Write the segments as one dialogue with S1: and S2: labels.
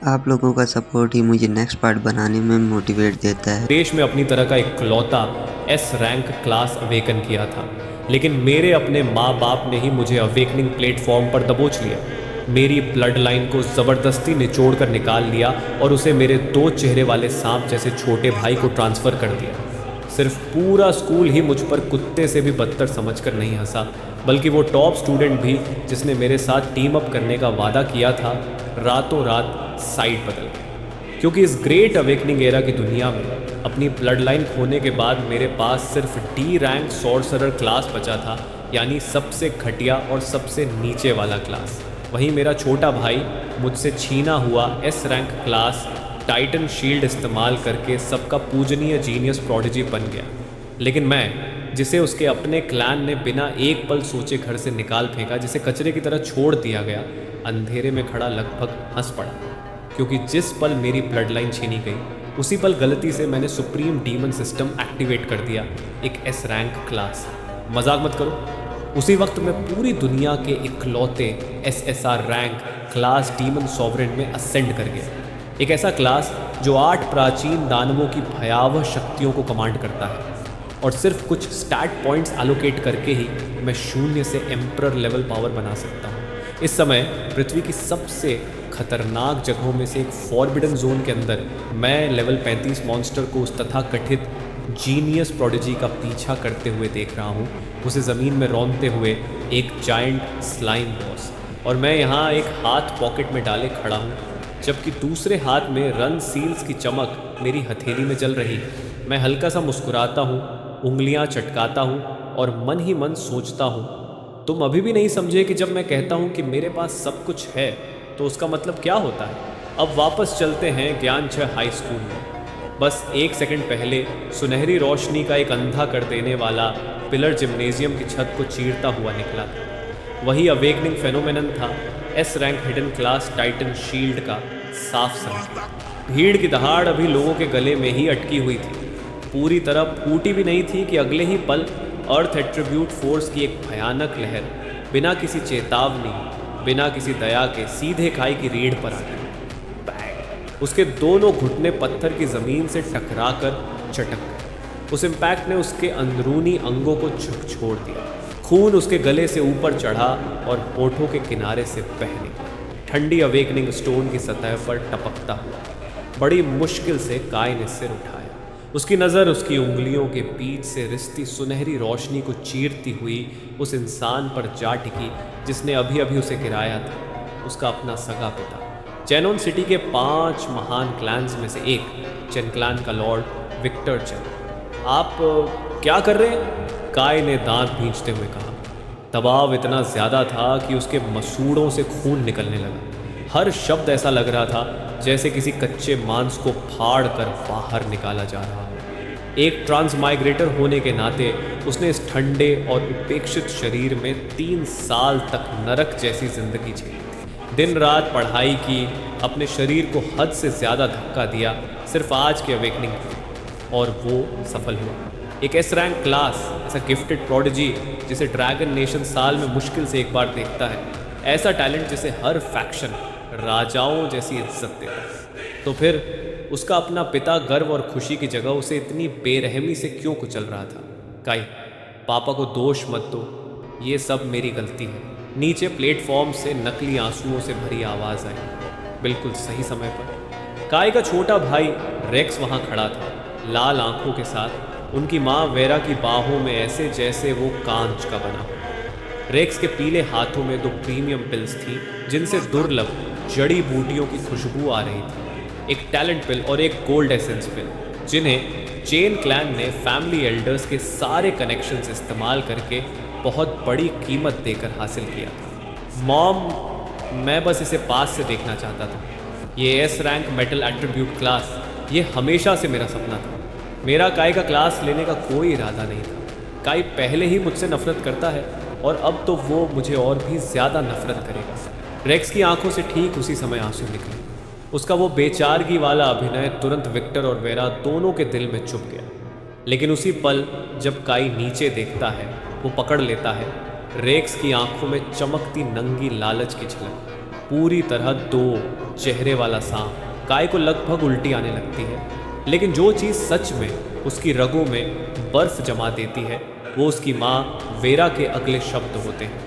S1: आप लोगों का सपोर्ट ही मुझे नेक्स्ट पार्ट बनाने में मोटिवेट देता है।
S2: देश में अपनी तरह का इकलौता एस रैंक क्लास अवेकन किया था, लेकिन मेरे अपने माँ बाप ने ही मुझे अवेकनिंग प्लेटफॉर्म पर दबोच लिया। मेरी ब्लड लाइन को ज़बरदस्ती निचोड़ कर निकाल लिया और उसे मेरे दो चेहरे वाले सांप जैसे छोटे भाई को ट्रांसफ़र कर दिया। सिर्फ पूरा स्कूल ही मुझ पर कुत्ते से भी बदतर समझकर नहीं हंसा, बल्कि वो टॉप स्टूडेंट भी जिसने मेरे साथ टीम अप करने का वादा किया था, रातों रात साइड बदल गया। क्योंकि इस ग्रेट अवेकनिंग एरा की दुनिया में अपनी ब्लड लाइन खोने के बाद मेरे पास सिर्फ डी रैंक सॉर्सरर क्लास बचा था, यानी सबसे घटिया और सबसे नीचे वाला क्लास। वहीं मेरा छोटा भाई मुझसे छीना हुआ S rank class Titan shield इस्तेमाल करके सबका पूजनीय जीनियस प्रोडिजी बन गया। लेकिन मैं, जिसे उसके अपने क्लैन ने बिना एक पल सोचे घर से निकाल फेंका, जिसे कचरे की तरह छोड़ दिया गया, अंधेरे में खड़ा लगभग हंस पड़ा। क्योंकि जिस पल मेरी ब्लड लाइन छीनी गई, उसी पल गलती से मैंने सुप्रीम डीमन सिस्टम एक्टिवेट कर दिया, एक एस रैंक क्लास। मजाक मत करो, उसी वक्त मैं पूरी दुनिया के इकलौते SSR rank class demon sovereign में असेंड कर गया। एक ऐसा क्लास जो 8 प्राचीन दानवों की भयावह शक्तियों को कमांड करता है, और सिर्फ कुछ स्टैट पॉइंट्स एलोकेट करके ही मैं शून्य से एम्परर लेवल पावर बना सकता हूँ। इस समय पृथ्वी की सबसे खतरनाक जगहों में से एक फॉरबिडन जोन के अंदर मैं लेवल 35 मॉन्स्टर को उस तथाकथित जीनियस प्रोडिजी का पीछा करते हुए देख रहा हूँ, उसे ज़मीन में रौंदते हुए एक जायंट स्लाइम बॉस। और मैं यहाँ एक हाथ पॉकेट में डाले खड़ा हूँ, जबकि दूसरे हाथ में रन सील्स की चमक मेरी हथेली में जल रही है। मैं हल्का सा मुस्कुराता हूँ, उंगलियाँ चटकाता हूँ और मन ही मन सोचता हूँ, तुम अभी भी नहीं समझे कि जब मैं कहता हूँ कि मेरे पास सब कुछ है तो उसका मतलब क्या होता है। अब वापस चलते हैं ज्ञान 6 हाई स्कूल में। बस एक सेकंड पहले सुनहरी रोशनी का एक अंधा कर देने वाला पिलर जिम्नेजियम की छत को चीरता हुआ निकला था। वही अवेकनिंग फेनोमेनन था, S rank hidden class Titan shield का साफ संकेत। भीड़ की दहाड़ अभी लोगों के गले में ही अटकी हुई थी, पूरी तरह फूटी भी नहीं थी कि अगले ही पल अर्थ एट्रीब्यूट फोर्स की एक भयानक लहर बिना किसी चेतावनी, बिना किसी दया के सीधे खाई की रीढ़ पर आ गई। उसके दोनों घुटने पत्थर की ज़मीन से टकराकर चटक गए। उस इम्पैक्ट ने उसके अंदरूनी अंगों को झकझोर दिया। खून उसके गले से ऊपर चढ़ा और होठों के किनारे से बह निकला, ठंडी अवेकनिंग स्टोन की सतह पर टपकता हुआ। बड़ी मुश्किल से काय ने सिर उठाया। उसकी नज़र उसकी उंगलियों के बीच से रिश्ती सुनहरी रोशनी को चीरती हुई उस इंसान पर जा टिकी जिसने अभी अभी उसे गिराया था, उसका अपना सगा पिता। चैनोन सिटी के 5 महान क्लैंस में से एक, चेन क्लैन का लॉर्ड विक्टर चेन। आप क्या कर रहे हैं? काय ने दांत भींचते हुए कहा। दबाव इतना ज़्यादा था कि उसके मसूड़ों से खून निकलने लगा। हर शब्द ऐसा लग रहा था जैसे किसी कच्चे मांस को फाड़ कर बाहर निकाला जा रहा हो। एक ट्रांसमाइग्रेटर होने के नाते उसने इस ठंडे और उपेक्षित शरीर में 3 साल तक नरक जैसी जिंदगी झेली। दिन रात पढ़ाई की, अपने शरीर को हद से ज़्यादा धक्का दिया सिर्फ आज के अवेकनिंग के, और वो सफल हुआ। एक एस रैंक क्लास, ऐसा गिफ्टेड प्रोडिजी जिसे ड्रैगन नेशन साल में मुश्किल से एक बार देखता है, ऐसा टैलेंट जिसे हर फैक्शन राजाओं जैसी इज्जत देता है, तो फिर उसका अपना पिता गर्व और खुशी की जगह उसे इतनी बेरहमी से क्यों कुचल रहा था? काई, पापा को दोष मत दो, ये सब मेरी गलती है। नीचे प्लेटफॉर्म से नकली आंसुओं से भरी आवाज़ आई, बिल्कुल सही समय पर। काय का छोटा भाई रेक्स वहाँ खड़ा था, लाल आंखों के साथ, उनकी माँ वेरा की बाहों में ऐसे जैसे वो कांच का बना हो। रेक्स के पीले हाथों में 2 प्रीमियम पिल्स थी जिनसे दुर्लभ जड़ी बूटियों की खुशबू आ रही थी, एक टैलेंट पिल और एक गोल्ड एसेंस पिल, जिन्हें चेन क्लैन ने फैमिली एल्डर्स के सारे कनेक्शंस इस्तेमाल करके बहुत बड़ी कीमत देकर हासिल किया था। मॉम, मैं बस इसे पास से देखना चाहता था। ये S rank metal attribute class, ये हमेशा से मेरा सपना था। मेरा काय का क्लास लेने का कोई इरादा नहीं था। काय पहले ही मुझसे नफरत करता है और अब तो वो मुझे और भी ज़्यादा नफरत करेगा। रेक्स की आंखों से ठीक उसी समय आंसू निकले। उसका वो बेचारगी वाला अभिनय तुरंत विक्टर और वेरा दोनों के दिल में चुभ गया। लेकिन उसी पल जब काई नीचे देखता है, वो पकड़ लेता है रेक्स की आंखों में चमकती नंगी लालच की झलक, पूरी तरह 2 चेहरे वाला सांप काय को लगभग उल्टी आने लगती है। लेकिन जो चीज़ सच में उसकी रगों में बर्फ जमा देती है वो उसकी माँ वेरा के अगले शब्द होते हैं।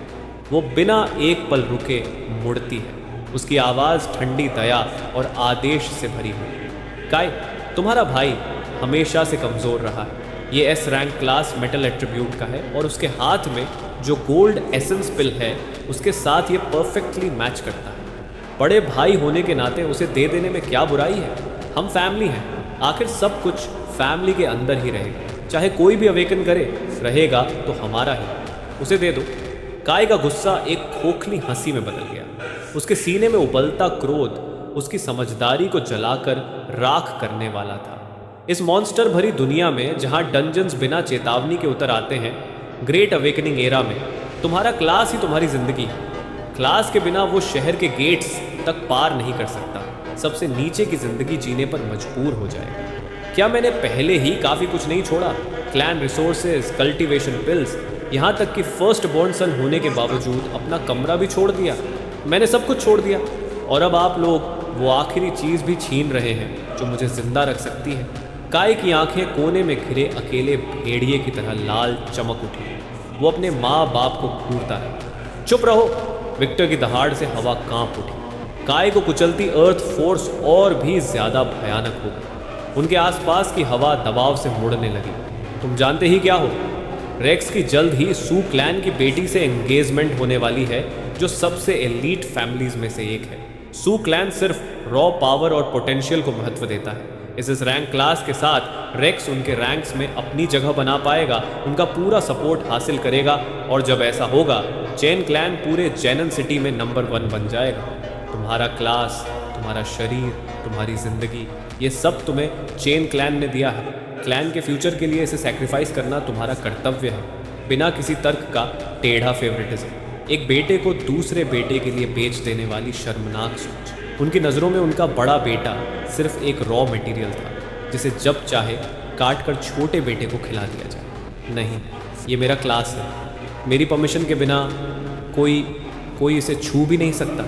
S2: वो बिना एक पल रुके मुड़ती है, उसकी आवाज़ ठंडी दया और आदेश से भरी हुई। काय, तुम्हारा भाई हमेशा से कमज़ोर रहा है। ये S rank class metal attribute का है और उसके हाथ में जो गोल्ड एसेंस पिल है उसके साथ ये परफेक्टली मैच करता है। बड़े भाई होने के नाते उसे दे देने में क्या बुराई है? हम फैमिली हैं, आखिर सब कुछ फैमिली के अंदर ही रहेगा। चाहे कोई भी अवेकन करे, रहेगा तो हमारा ही। उसे दे दो। काय का गुस्सा एक खोखली हंसी में बदल गया। उसके सीने में उबलता क्रोध उसकी समझदारी को जलाकर राख करने वाला था। इस मॉन्स्टर भरी दुनिया में जहां डंजन्स बिना चेतावनी के उतर आते हैं, ग्रेट अवेकनिंग एरा में तुम्हारा क्लास ही तुम्हारी जिंदगी है। क्लास के बिना वो शहर के गेट्स तक पार नहीं कर सकता, सबसे नीचे की जिंदगी जीने पर मजबूर हो जाएगा। क्या मैंने पहले ही काफ़ी कुछ नहीं छोड़ा? क्लैन रिसोर्सेज, कल्टीवेशन पिल्स, यहाँ तक कि फर्स्ट बॉर्न सन होने के बावजूद अपना कमरा भी छोड़ दिया। मैंने सब कुछ छोड़ दिया और अब आप लोग वो आखिरी चीज़ भी छीन रहे हैं जो मुझे जिंदा रख सकती है। काय की आंखें कोने में घिरे अकेले भेड़िए की तरह लाल चमक उठी। वो अपने माँ बाप को घूरता रहा। चुप रहो! विक्टर की दहाड़ से हवा कांप उठी। काय को कुचलती अर्थ फोर्स और भी ज्यादा भयानक हो गई। उनके आसपास की हवा दबाव से मुड़ने लगी। तुम जानते ही क्या हो? रेक्स की जल्द ही सू क्लैन की बेटी से एंगेजमेंट होने वाली है, जो सबसे एलीट फैमिलीज में से एक है। सू क्लैन सिर्फ रॉ पावर और पोटेंशियल को महत्व देता है। इस रैंक क्लास के साथ रेक्स उनके रैंक्स में अपनी जगह बना पाएगा, उनका पूरा सपोर्ट हासिल करेगा और जब ऐसा होगा चेन क्लैन पूरे जेनन सिटी में नंबर 1 बन जाएगा। तुम्हारा क्लास, तुम्हारा शरीर, तुम्हारी जिंदगी, ये सब तुम्हें चेन क्लैन ने दिया है। क्लैन के फ्यूचर के लिए इसे सैक्रिफाइस करना तुम्हारा कर्तव्य है, बिना किसी तर्क का टेढ़ा फेवरेटिज्म। एक बेटे को दूसरे बेटे के लिए बेच देने वाली शर्मनाक सोच। उनकी नज़रों में उनका बड़ा बेटा सिर्फ एक रॉ मटेरियल था, जिसे जब चाहे काट कर छोटे बेटे को खिला दिया जाए। नहीं, ये मेरा क्लास है। मेरी परमिशन के बिना कोई इसे छू भी नहीं सकता।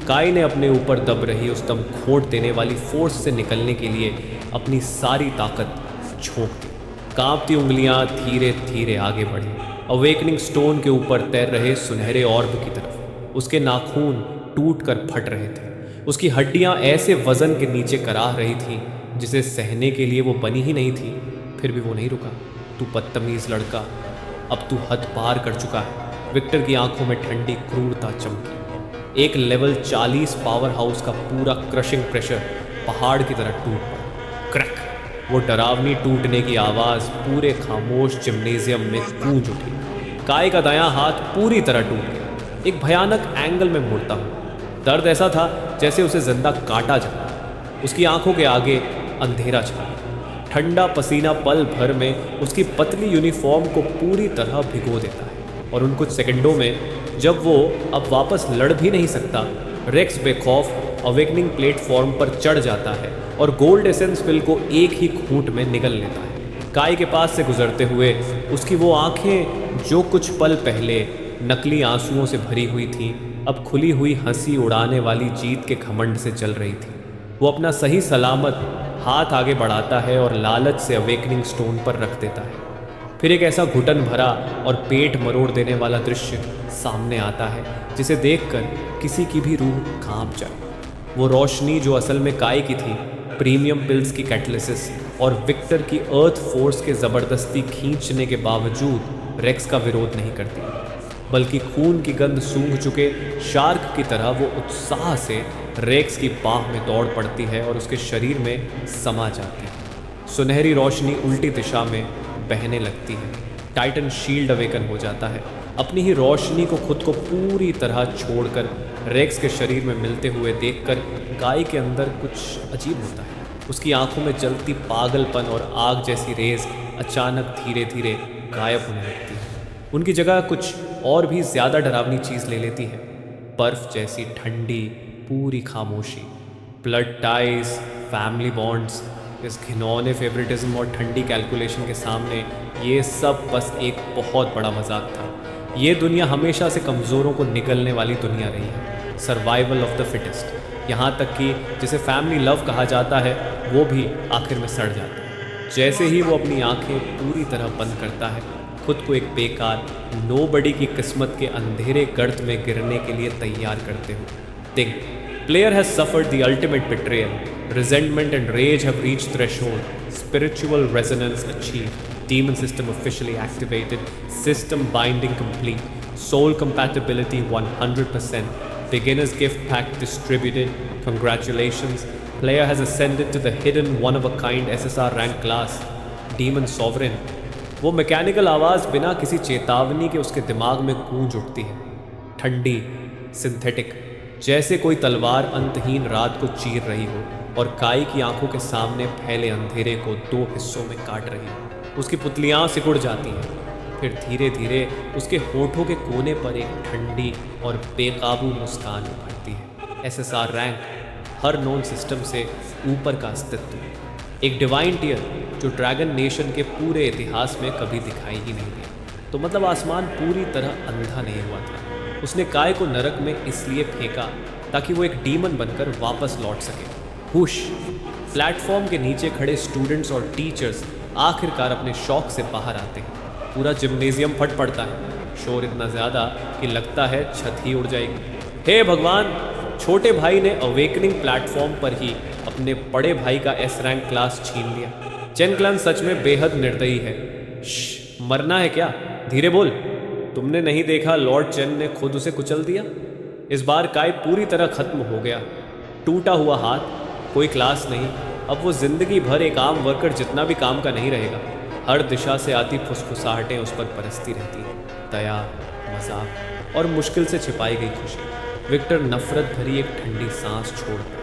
S2: काय ने अपने ऊपर दब रही उस दम घोंट देने वाली फोर्स से निकलने के लिए अपनी सारी ताकत झोंक दी। कांपती उंगलियां धीरे धीरे आगे बढ़ी, अवेकनिंग स्टोन के ऊपर तैर रहे सुनहरे ऑर्ब की तरफ। उसके नाखून टूट कर फट रहे थे, उसकी हड्डियां ऐसे वजन के नीचे कराह रही थीं जिसे सहने के लिए वो बनी ही नहीं थी। फिर भी वो नहीं रुका। तू बदतमीज लड़का, अब तू हद पार कर चुका है। विक्टर की आंखों में ठंडी क्रूरता चमकी। एक लेवल 40 पावर हाउस का पूरा क्रशिंग प्रेशर पहाड़ की तरह टूट पड़ा। क्रैक! वो डरावनी टूटने की आवाज़ पूरे खामोश जिम्नेजियम में गूंज उठी। काय का दायां हाथ पूरी तरह टूट गया, एक भयानक एंगल में मुड़ता हुआ। दर्द ऐसा था जैसे उसे जिंदा काटा जाए। उसकी आंखों के आगे अंधेरा छा गया। ठंडा पसीना पल भर में उसकी पतली यूनिफॉर्म को पूरी तरह भिगो देता है और उन कुछ सेकंडों में जब वो अब वापस लड़ भी नहीं सकता, रेक्स बेखौफ अवेकनिंग प्लेटफॉर्म पर चढ़ जाता है और गोल्ड एसेंस पिल को एक ही घूंट में निगल लेता है। काय के पास से गुजरते हुए उसकी वो आंखें जो कुछ पल पहले नकली आंसुओं से भरी हुई थीं, अब खुली हुई हंसी उड़ाने वाली जीत के घमंड से चल रही थी। वो अपना सही सलामत हाथ आगे बढ़ाता है और लालच से अवेकनिंग स्टोन पर रख देता है। फिर एक ऐसा घुटन भरा और पेट मरोड़ देने वाला दृश्य सामने आता है जिसे देखकर किसी की भी रूह कांप जाए। वो रोशनी जो असल में काय की थी, प्रीमियम पिल्स की कैटलिसिस और विक्टर की अर्थ फोर्स के ज़बरदस्ती खींचने के बावजूद रेक्स का विरोध नहीं करती, बल्कि खून की गंध सूंघ चुके शार्क की तरह वो उत्साह से रेक्स की बाह में दौड़ पड़ती है और उसके शरीर में समा जाती है। सुनहरी रोशनी उल्टी दिशा में बहने लगती है। टाइटन शील्ड अवेकन हो जाता है, अपनी ही रोशनी को खुद को पूरी तरह छोड़कर रेक्स के शरीर में मिलते हुए देखकर काय के अंदर कुछ अजीब होता है। उसकी आंखों में जलती पागलपन और आग जैसी रेज अचानक धीरे धीरे गायब होने लगती है। उनकी जगह कुछ और भी ज़्यादा डरावनी चीज़ ले लेती है, बर्फ़ जैसी ठंडी पूरी खामोशी। ब्लड टाइज, फैमिली बॉन्ड्स, इस घिनौने फेवरेटिज्म और ठंडी कैलकुलेशन के सामने ये सब बस एक बहुत बड़ा मजाक था। ये दुनिया हमेशा से कमज़ोरों को निगलने वाली दुनिया रही है, सर्वाइवल ऑफ द फिटेस्ट। यहाँ तक कि जिसे फैमिली लव कहा जाता है वो भी आखिर में सड़ जाता है। जैसे ही वो अपनी आंखें पूरी तरह बंद करता है, खुद को एक बेकार नोबडी की किस्मत के अंधेरे गर्त में गिरने के लिए तैयार करते हो। Think, player has suffered the ultimate betrayal. Resentment and rage have reached threshold. Spiritual resonance achieved. Demon system officially activated. System binding complete. Soul compatibility 100%. Beginner's gift pack distributed. Congratulations. Player has ascended to the hidden one-of-a-kind SSR rank class. Demon Sovereign. वो mechanical आवाज़ बिना किसी चेतावनी के उसके दिमाग में गूंज उठती है। ठंडी, सिंथेटिक, जैसे कोई तलवार अंतहीन रात को चीर रही हो और काई की आंखों के सामने फैले अंधेरे को दो हिस्सों में काट रही हो। उसकी पुतलियाँ सिकुड़ जाती हैं, फिर धीरे धीरे उसके होठों के कोने पर एक ठंडी और बेकाबू मुस्कान उभरती है। SSR रैंक, हर नॉन सिस्टम से ऊपर का अस्तित्व, एक डिवाइन टियर जो ड्रैगन नेशन के पूरे इतिहास में कभी दिखाई ही नहीं दिया। तो मतलब आसमान पूरी तरह अंधा नहीं हुआ था। उसने काय को नरक में इसलिए फेंका ताकि वो एक डीमन बनकर वापस लौट सके। हुश, प्लेटफॉर्म के नीचे खड़े स्टूडेंट्स और टीचर्स आखिरकार अपने शौक से बाहर आते हैं। पूरा जिम्नेजियम फट पड़ता है, शोर इतना ज़्यादा कि लगता है छत ही उड़ जाएगी। हे भगवान, छोटे भाई ने अवेकनिंग प्लेटफॉर्म पर ही अपने बड़े भाई का S रैंक क्लास छीन लिया। चेन क्लैन सच में बेहद निर्दयी है। मरना है क्या? धीरे बोल। तुमने नहीं देखा लॉर्ड चेन ने खुद उसे कुचल दिया? इस बार काय पूरी तरह खत्म हो गया। टूटा हुआ हाथ, कोई क्लास नहीं, अब वो जिंदगी भर एक आम वर्कर जितना भी काम का नहीं रहेगा। हर दिशा से आती फुसफुसाहटें उस पर बरसती रहती हैं, दया, मजाक और मुश्किल से छिपाई गई खुशी। विक्टर नफरत भरी एक ठंडी सांस छोड़ता है।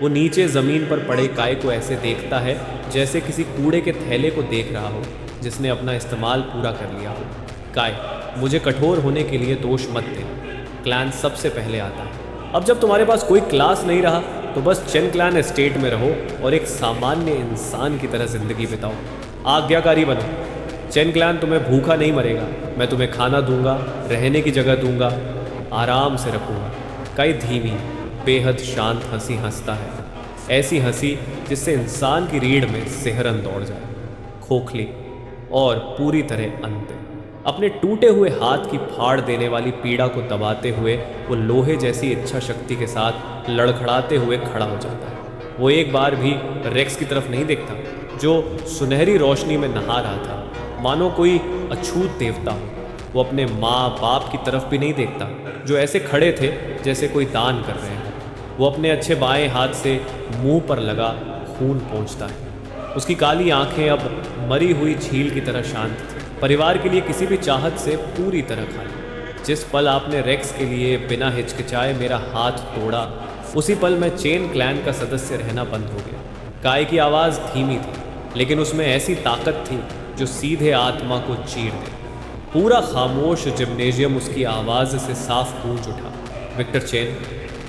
S2: वो नीचे ज़मीन पर पड़े काय को ऐसे देखता है जैसे किसी कूड़े के थैले को देख रहा हो जिसने अपना इस्तेमाल पूरा कर लिया हो। काय, मुझे कठोर होने के लिए दोष मत दे। क्लैन सबसे पहले आता है। अब जब तुम्हारे पास कोई क्लास नहीं रहा तो बस चेन क्लैन एस्टेट में रहो और एक सामान्य इंसान की तरह ज़िंदगी बिताओ। आज्ञाकारी बनो। चेन क्लैन तुम्हें भूखा नहीं मरेगा। मैं तुम्हें खाना दूंगा, रहने की जगह दूंगा, आराम से रखूँगा। काय धीमी, बेहद शांत हंसी हंसता है, ऐसी हंसी जिससे इंसान की रीढ़ में सिहरन दौड़ जाए। खोखली और पूरी तरह अंत। अपने टूटे हुए हाथ की फाड़ देने वाली पीड़ा को दबाते हुए वो लोहे जैसी इच्छा शक्ति के साथ लड़खड़ाते हुए खड़ा हो जाता है। वो एक बार भी रेक्स की तरफ नहीं देखता जो सुनहरी रोशनी में नहा रहा था, मानो कोई अछूत देवता हो। वो अपने माँ बाप की तरफ भी नहीं देखता जो ऐसे खड़े थे जैसे कोई दान कर रहे हैं। वो अपने अच्छे बाएं हाथ से मुंह पर लगा खून पोंछता है। उसकी काली आंखें अब मरी हुई झील की तरह शांत थी, परिवार के लिए किसी भी चाहत से पूरी तरह खाली। जिस पल आपने रेक्स के लिए बिना हिचकिचाए मेरा हाथ तोड़ा, उसी पल मैं चेन क्लैन का सदस्य रहना बंद हो गया। काय की आवाज़ धीमी थी, लेकिन उसमें ऐसी ताकत थी जो सीधे आत्मा को चीर दे। पूरा खामोश जिम्नेजियम उसकी आवाज़ से साफ गूंज उठा। विक्टर चेन,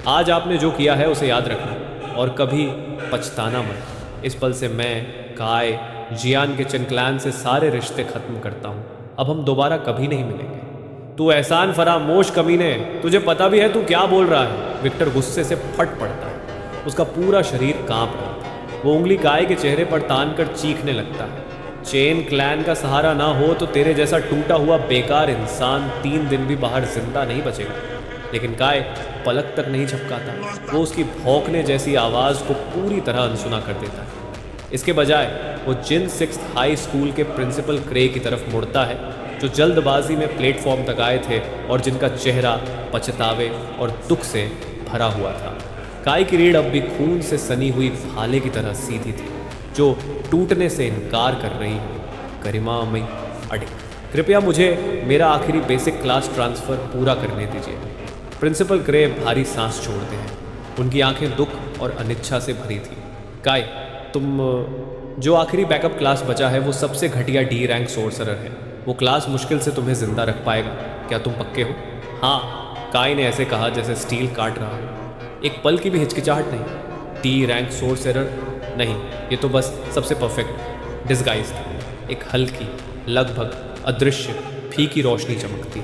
S2: आज आपने जो किया है उसे याद रखना और कभी पछताना मत। इस पल से मैं, काय, जियान के चेन क्लैन से सारे रिश्ते ख़त्म करता हूँ। अब हम दोबारा कभी नहीं मिलेंगे। तू एहसान फरामोश कमीने, तुझे पता भी है तू क्या बोल रहा है? विक्टर गुस्से से फट पड़ता है। उसका पूरा शरीर कांप रहा था। वो उंगली काय के चेहरे पर तान कर चीखने लगता है। चेन क्लैन का सहारा ना हो तो तेरे जैसा टूटा हुआ बेकार इंसान 3 दिन भी बाहर जिंदा नहीं बचेगा। लेकिन काय पलक तक नहीं झपकाता। वो उसकी भौंकने जैसी आवाज़ को पूरी तरह अनसुना कर देता है। इसके बजाय वो जिन 6th हाई स्कूल के प्रिंसिपल क्रे की तरफ मुड़ता है जो जल्दबाजी में प्लेटफॉर्म तक आए थे और जिनका चेहरा पछतावे और दुख से भरा हुआ था। काय की रीढ़ अब भी खून से सनी हुई भाले की तरह सीधी थी जो टूटने से इनकार कर रही हो। गरिमा में अड़िग, कृपया मुझे मेरा आखिरी बेसिक क्लास ट्रांसफ़र पूरा करने दीजिए। प्रिंसिपल क्रे भारी सांस छोड़ते हैं। उनकी आंखें दुख और अनिच्छा से भरी थी। काय, तुम जो आखिरी बैकअप क्लास बचा है वो सबसे घटिया D रैंक सोर्सरर है। वो क्लास मुश्किल से तुम्हें ज़िंदा रख पाएगा। क्या तुम पक्के हो? हाँ, काय ने ऐसे कहा जैसे स्टील काट रहा हो। एक पल की भी हिचकिचाहट नहीं। D रैंक सोर्सरर नहीं, ये तो बस सबसे परफेक्ट डिस्गाइज था। एक हल्की, लगभग अदृश्य, फीकी रोशनी चमकती।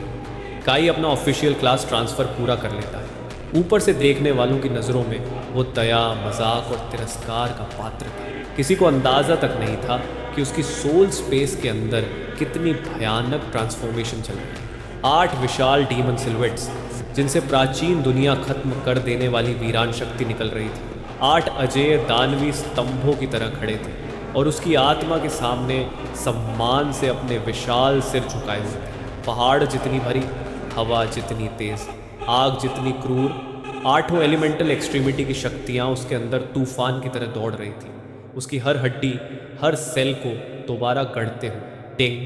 S2: काई अपना ऑफिशियल क्लास ट्रांसफ़र पूरा कर लेता है। ऊपर से देखने वालों की नज़रों में वो दया, मजाक और तिरस्कार का पात्र था। किसी को अंदाज़ा तक नहीं था कि उसकी सोल स्पेस के अंदर कितनी भयानक ट्रांसफॉर्मेशन चल रही है। 8 विशाल डीमन सिलवेट्स जिनसे प्राचीन दुनिया खत्म कर देने वाली वीरान शक्ति निकल रही थी, 8 अजेय दानवी स्तंभों की तरह खड़े थे और उसकी आत्मा के सामने सम्मान से अपने विशाल सिर झुकाए हुए थे। पहाड़ जितनी भरी, हवा जितनी तेज, आग जितनी क्रूर, 8 एलिमेंटल एक्सट्रीमिटी की शक्तियाँ उसके अंदर तूफान की तरह दौड़ रही थी। उसकी हर हड्डी, हर सेल को दोबारा गढ़ते हुए। Ting,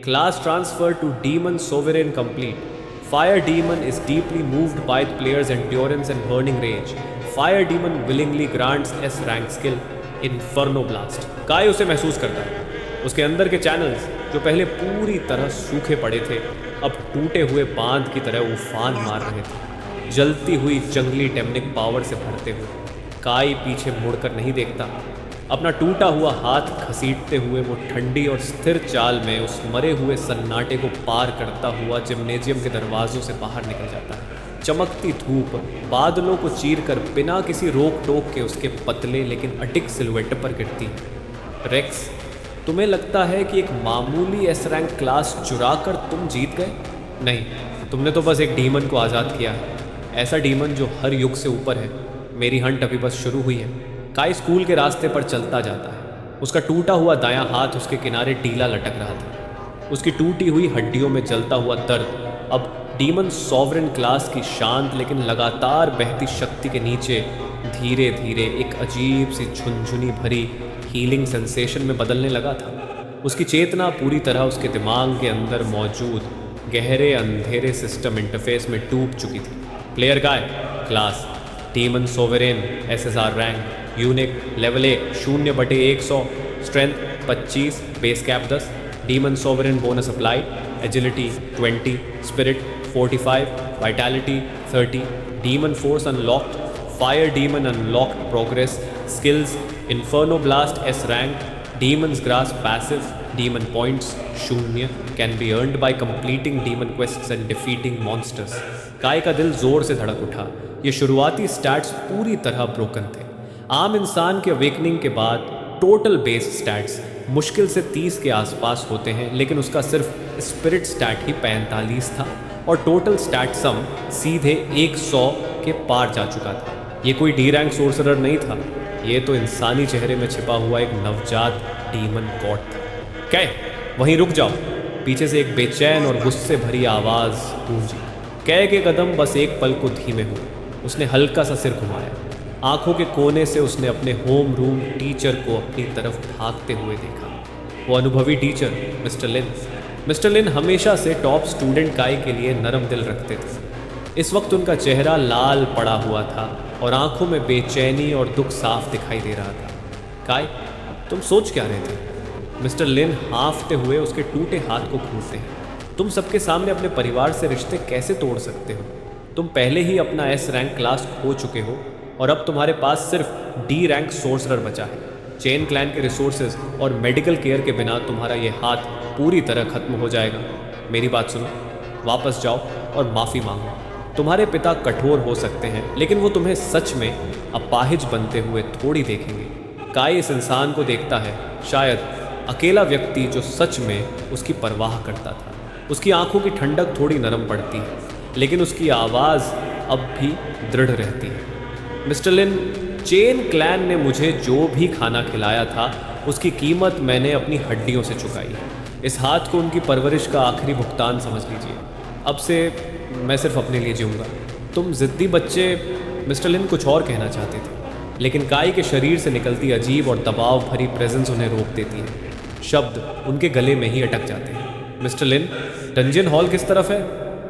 S2: class transfer to demon sovereign complete. Fire demon is deeply moved by the player's endurance and burning rage. Fire demon willingly grants S rank skill inferno blast. काय उसे महसूस करता है। उसके अंदर के चैनल्स जो पहले पूरी तरह सूखे पड़े थे, अब टूटे हुए बांध की तरह उफान मार रहे थे, जलती हुई जंगली टेम्निक पावर से भरते हुए। काय पीछे मुड़कर नहीं देखता। अपना टूटा हुआ हाथ घसीटते हुए वो ठंडी और स्थिर चाल में उस मरे हुए सन्नाटे को पार करता हुआ जिम्नेजियम के दरवाजों से बाहर निकल जाता है। चमकती धूप बादलों को चीरकर बिना किसी रोक टोक के उसके पतले लेकिन अटिक सिलुएट पर गिरती है। रेक्स, तुम्हें लगता है कि एक मामूली एस रैंक क्लास चुरा कर तुम जीत गए? नहीं, तुमने तो बस एक डीमन को आज़ाद किया है, ऐसा डीमन जो हर युग से ऊपर है। मेरी हंट अभी बस शुरू हुई है। काय स्कूल के रास्ते पर चलता जाता है। उसका टूटा हुआ दायां हाथ उसके किनारे ढीला लटक रहा था। उसकी टूटी हुई हड्डियों में जलता हुआ दर्द अब डीमन सॉवरेन क्लास की शांत लेकिन लगातार बहती शक्ति के नीचे धीरे धीरे एक अजीब सी झुनझुनी भरी हीलिंग सेंसेशन में बदलने लगा था। उसकी चेतना पूरी तरह उसके दिमाग के अंदर मौजूद गहरे अंधेरे सिस्टम इंटरफेस में डूब चुकी थी। Player Kai, class demon sovereign, SSR rank, unique level 1 0/100, strength 25, base cap 10, demon sovereign bonus apply, agility 20, spirit 45, vitality 30, demon force unlocked, fire demon unlocked progress, skills inferno blast S rank, demons grasp passive, demon points 0, can be earned by completing demon quests and defeating monsters. Kai का दिल जोर से धड़क उठा। ये शुरुआती stats पूरी तरह ब्रोकन थे। आम इंसान के अवेकनिंग के बाद टोटल बेस स्टैट्स मुश्किल से 30 के आसपास होते हैं, लेकिन उसका सिर्फ स्पिरिट स्टैट ही 45 था और टोटल स्टैट सम सीधे 100 के पार जा चुका था। ये कोई डी रैंक सोर्सरर नहीं था, ये तो इंसानी चेहरे में छिपा हुआ एक नवजात डीमन गॉड था। क्या वहीं रुक जाओ, पीछे से एक बेचैन और गुस्से भरी आवाज़ गूंजी। कै के कदम बस एक पल को धीमे हुए। उसने हल्का सा सिर घुमाया। आंखों के कोने से उसने अपने होम रूम टीचर को अपनी तरफ भागते हुए देखा। वो अनुभवी टीचर मिस्टर लिन हमेशा से टॉप स्टूडेंट काय के लिए नरम दिल रखते थे। इस वक्त उनका चेहरा लाल पड़ा हुआ था और आंखों में बेचैनी और दुख साफ दिखाई दे रहा था। काय, तुम सोच क्या रहे थे? मिस्टर लिन हाँफते हुए उसके टूटे हाथ को घूरते हैं। तुम सबके सामने अपने परिवार से रिश्ते कैसे तोड़ सकते हो? तुम पहले ही अपना S रैंक क्लास खो चुके हो और अब तुम्हारे पास सिर्फ D रैंक सोर्सरर बचा है। चेन क्लैन के रिसोर्सेज और मेडिकल केयर के बिना तुम्हारा ये हाथ पूरी तरह खत्म हो जाएगा। मेरी बात सुनो, वापस जाओ और माफ़ी मांगो। तुम्हारे पिता कठोर हो सकते हैं, लेकिन वो तुम्हें सच में अपाहिज बनते हुए थोड़ी देखेंगे। काय इस इंसान को देखता है, शायद अकेला व्यक्ति जो सच में उसकी परवाह करता था। उसकी आंखों की ठंडक थोड़ी नरम पड़ती है, लेकिन उसकी आवाज़ अब भी दृढ़ रहती है। मिस्टर लिन, चेन क्लैन ने मुझे जो भी खाना खिलाया था उसकी कीमत मैंने अपनी हड्डियों से चुकाई है। इस हाथ को उनकी परवरिश का आखिरी भुगतान समझ लीजिए। अब से मैं सिर्फ अपने लिए जीऊँगा। तुम ज़िद्दी बच्चे, मिस्टर लिन कुछ और कहना चाहते थे, लेकिन काय के शरीर से निकलती अजीब और दबाव भरी प्रेजेंस उन्हें रोक देती है। शब्द उनके गले में ही अटक जाते हैं। मिस्टर लिन, डंजियन हॉल किस तरफ है?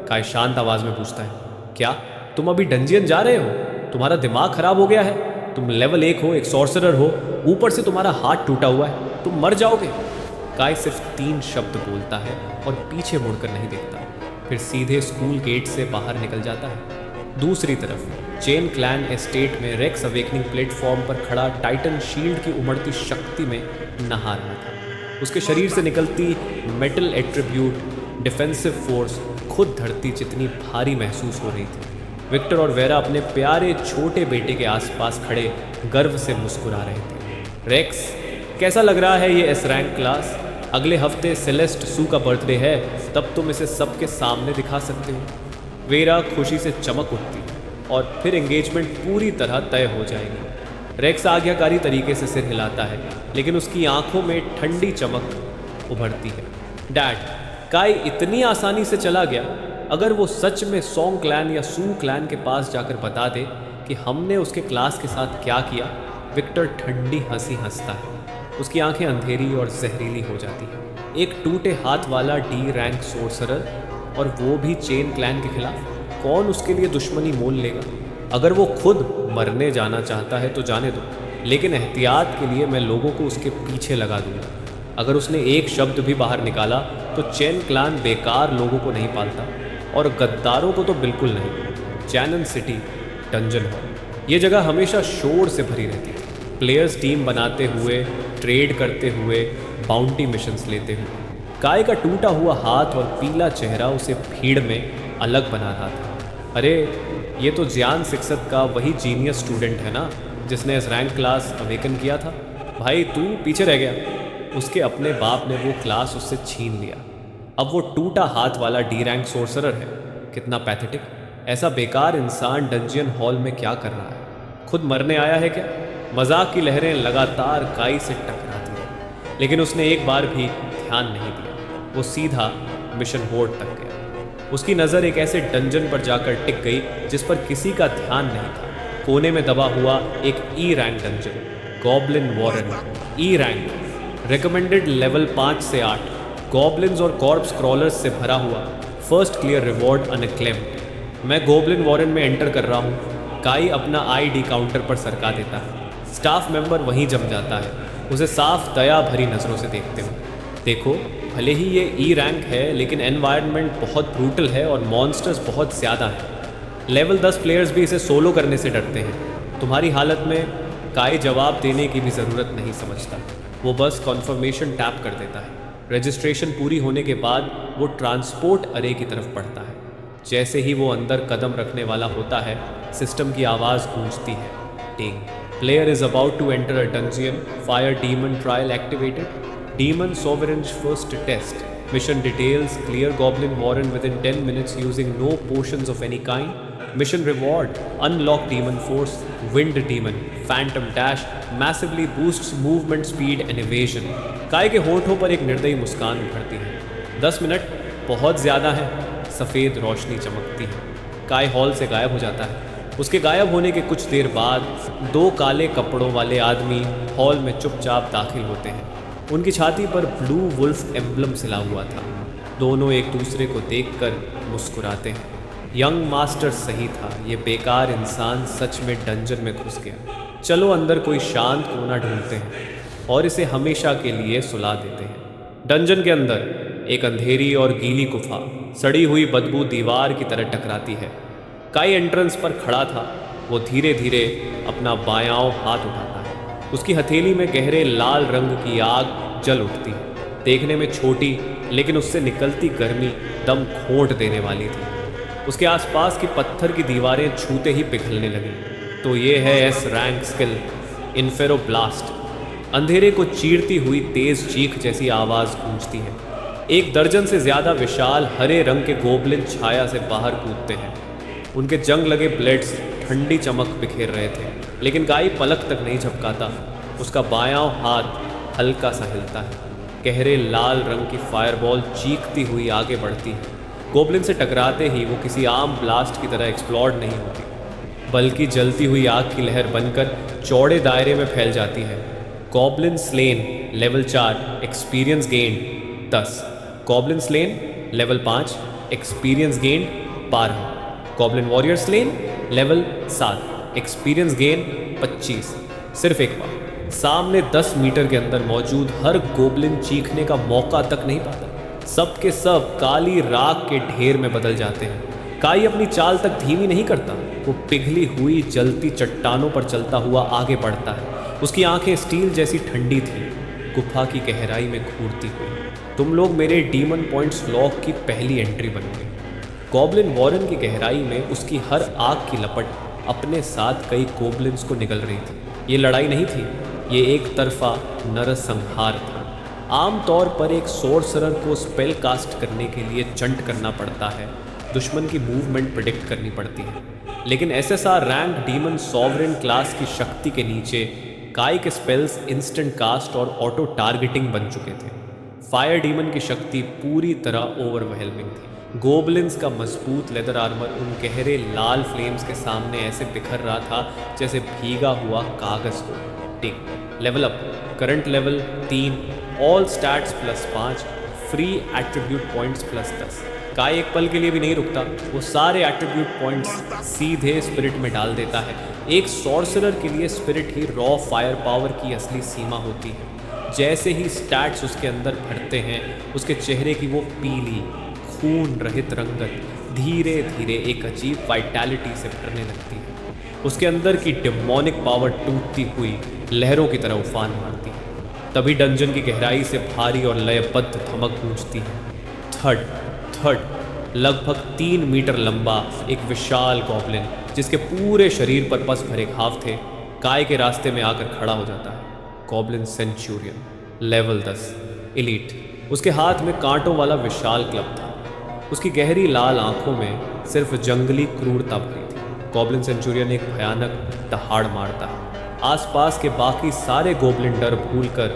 S2: काय शांत आवाज़ में पूछता है। क्या तुम अभी डंजियन जा रहे हो? तुम्हारा दिमाग खराब हो गया है? तुम लेवल 1 हो, एक सॉर्सरर हो, ऊपर से तुम्हारा हाथ टूटा हुआ है, तुम मर जाओगे। काय सिर्फ 3 शब्द बोलता है और पीछे मुड़कर नहीं देखता, फिर सीधे स्कूल गेट से बाहर निकल जाता है। दूसरी तरफ चेन क्लैन एस्टेट में रेक्स अवेकनिंग प्लेटफॉर्म पर खड़ा टाइटन शील्ड की उमड़ती शक्ति में नहा रहा था। उसके शरीर से निकलती मेटल एट्रीब्यूट डिफेंसिव फोर्स खुद धरती जितनी भारी महसूस हो रही थी। विक्टर और वेरा अपने प्यारे छोटे बेटे के आसपास खड़े गर्व से मुस्कुरा रहे थे। रेक्स, कैसा लग रहा है ये एस रैंक क्लास? अगले हफ्ते सेलेस्ट सू का बर्थडे है, तब तुम इसे सबके सामने दिखा सकते हो। वेरा खुशी से चमक उठती और फिर एंगेजमेंट पूरी तरह तय हो जाएगी। रेक्स आज्ञाकारी तरीके से सिर हिलाता है, लेकिन उसकी आंखों में ठंडी चमक उभरती है। डैड, काई इतनी आसानी से चला गया। अगर वो सच में सॉन्ग क्लैन या सू क्लैन के पास जाकर बता दे कि हमने उसके क्लास के साथ क्या किया, विक्टर ठंडी हंसी हंसता है। उसकी आंखें अंधेरी और जहरीली हो जाती हैं। एक टूटे हाथ वाला डी रैंक सोर्सरर, और वो भी चेन क्लैन के खिलाफ। कौन उसके लिए दुश्मनी मोल लेगा? अगर वो खुद मरने जाना चाहता है तो जाने दो, लेकिन एहतियात के लिए मैं लोगों को उसके पीछे लगा दूंगा। अगर उसने एक शब्द भी बाहर निकाला तो चेन क्लैन बेकार लोगों को नहीं पालता, और गद्दारों को तो बिल्कुल नहीं। चैनन सिटी डंजन हॉल, ये जगह हमेशा शोर से भरी रहती थी। प्लेयर्स टीम बनाते हुए, ट्रेड करते हुए, बाउंटी मिशंस लेते हुए। काय का टूटा हुआ हाथ और पीला चेहरा उसे भीड़ में अलग बना रहा था। अरे, ये तो जियान सिक्सत का वही जीनियस स्टूडेंट है ना, जिसने इस रैंक क्लास अवेकन किया था। भाई, तू पीछे रह गया। उसके अपने बाप ने वो क्लास उससे छीन लिया। अब वो टूटा हाथ वाला डी रैंक सोर्सरर है। कितना पैथेटिक। ऐसा बेकार इंसान डंजियन हॉल में क्या कर रहा है? खुद मरने आया है क्या? मजाक की लहरें लगातार काई से टकराती हैं, लेकिन उसने एक बार भी ध्यान नहीं दिया। वो सीधा मिशन बोर्ड तक गया। उसकी नज़र एक ऐसे डंजन पर जाकर टिक गई जिस पर किसी का ध्यान नहीं था। कोने में दबा हुआ एक E rank dungeon, goblin Warren. E rank, recommended level 5 से 8, गॉब्लिन्स और कॉर्प्स क्रॉलर्स से भरा हुआ, फर्स्ट क्लियर रिवॉर्ड अनक्लेम्ड। मैं गॉब्लिन वॉरन में एंटर कर रहा हूँ। काई अपना आईडी काउंटर पर सरका देता है। स्टाफ मेंबर वहीं जम जाता है, उसे साफ दया भरी नज़रों से देखते हुए। देखो, भले ही ये ई रैंक है, लेकिन एनवायरनमेंट बहुत ब्रूटल है और मॉन्स्टर्स बहुत ज़्यादा हैं। लेवल 10 प्लेयर्स भी इसे सोलो करने से डरते हैं। तुम्हारी हालत में काई जवाब देने की भी ज़रूरत नहीं समझता। वो बस कॉन्फर्मेशन टैप कर देता है। रजिस्ट्रेशन पूरी होने के बाद वो ट्रांसपोर्ट अरे की तरफ बढ़ता है। जैसे ही वो अंदर कदम रखने वाला होता है, सिस्टम की आवाज़ गूंजती है। Ting. Player is about to enter a dungeon. Fire demon trial activated. Demon Sovereign's first test. Mission details: clear Goblin Warren within 10 minutes using no potions of any kind. Mission reward: unlock Demon Force, Wind Demon, Phantom Dash, massively boosts movement speed and evasion. काय के होठों पर एक निर्दयी मुस्कान उभरती है। 10 minute बहुत ज़्यादा है। सफ़ेद रोशनी चमकती है। काय हॉल से गायब हो जाता है। उसके गायब होने के कुछ देर बाद 2 काले कपड़ों वाले आदमी हॉल में चुपचाप दाखिल होते हैं। उनकी छाती पर ब्लू वुल्फ एम्बलम सिला हुआ था। दोनों एक दूसरे को देखकर मुस्कुराते हैं। यंग मास्टर सही था, ये बेकार इंसान सच में डंजन में घुस गया। चलो अंदर कोई शांत कोना ढूंढते हैं और इसे हमेशा के लिए सुला देते हैं। डंजन के अंदर एक अंधेरी और गीली गुफा सड़ी हुई बदबू दीवार की तरह टकराती है। काई एंट्रेंस पर खड़ा था। वो धीरे धीरे अपना बायां हाथ उठाता है। उसकी हथेली में गहरे लाल रंग की आग जल उठती है। देखने में छोटी, लेकिन उससे निकलती गर्मी दम घोंट देने वाली थी। उसके आसपास की पत्थर की दीवारें छूते ही पिघलने लगी। तो ये है एस रैंक स्किल, इन्फेरोब्लास्ट। अंधेरे को चीरती हुई तेज चीख जैसी आवाज़ गूंजती है। 1 दर्जन से ज़्यादा विशाल हरे रंग के गोबलिन छाया से बाहर कूदते हैं। उनके जंग लगे ब्लेड्स ठंडी चमक बिखेर रहे थे, लेकिन काई पलक तक नहीं झपकाता। उसका बायां हाथ हल्का सा हिलता है। गहरे लाल रंग की फायरबॉल चीखती हुई आगे बढ़ती है। गोबलिन से टकराते ही वो किसी आम ब्लास्ट की तरह एक्सप्लोड नहीं होती, बल्कि जलती हुई आग की लहर बनकर चौड़े दायरे में फैल जाती है। Goblin slain level 4, experience gained 10। Goblin slain level 5, experience gained 12। Goblin warrior slain level 7, experience gain 25। सिर्फ एक बार। सामने 10 मीटर के अंदर मौजूद हर गोबलिन चीखने का मौका तक नहीं पाता। सब के सब काली राख के ढेर में बदल जाते हैं। काई अपनी चाल तक धीमी नहीं करता। वो पिघली हुई जलती चट्टानों पर चलता हुआ आगे बढ़ता है। उसकी आंखें स्टील जैसी ठंडी थी, गुफा की गहराई में घूरती हुई। तुम लोग मेरे डीमन पॉइंट्स लॉक की पहली एंट्री बनोगे। गॉब्लिन वॉरन की गहराई में उसकी हर आग की लपट अपने साथ कई गोब्लिन्स को निगल रही थी। ये लड़ाई नहीं थी, ये एक तरफा नरसंहार था। आमतौर पर एक सोर्सरर को स्पेल कास्ट करने के लिए चंट करना पड़ता है, दुश्मन की मूवमेंट प्रिडिक्ट करनी पड़ती है। लेकिन SSR rank demon sovereign class की शक्ति के नीचे काई के स्पेल्स इंस्टेंट कास्ट और ऑटो टारगेटिंग बन चुके थे। फायर डीमन की शक्ति पूरी तरह ओवरवेलमिंग थी। गोबलिन्स का मजबूत लेदर आर्मर उन गहरे लाल फ्लेम्स के सामने ऐसे बिखर रहा था जैसे भीगा हुआ कागज हो। Tick level up, current level 3, all stats +5, free attribute points +10। Kai एक पल के लिए भी नहीं रुकता, वो सारे एट्रीब्यूट पॉइंट्स सीधे स्पिरिट में डाल देता है। एक सॉर्सरर के लिए स्पिरिट ही रॉ फायर पावर की असली सीमा होती है। जैसे ही स्टैट्स उसके अंदर भरते हैं, उसके चेहरे की वो पीली खून रहित रंगत धीरे धीरे एक अजीब वाइटैलिटी से भरने लगती है। उसके अंदर की डिमोनिक पावर टूटती हुई लहरों की तरह उफान मारती है। तभी डंजन की गहराई से भारी और लयबद्ध धमक गूंजती है। थर्ड लगभग 3 मीटर लंबा एक विशाल गॉब्लिन जिसके पूरे शरीर पर पस भरे घाव थे, काय के रास्ते में आकर खड़ा हो जाता है। Goblin Centurion, level 10, elite. उसके हाथ में कांटों वाला विशाल क्लब था। उसकी गहरी लाल आंखों में सिर्फ जंगली क्रूरता भरी थी। गॉब्लिन सेंचुरियन एक भयानक दहाड़ मारता है। आसपास के बाकी सारे गोब्लिन डर भूलकर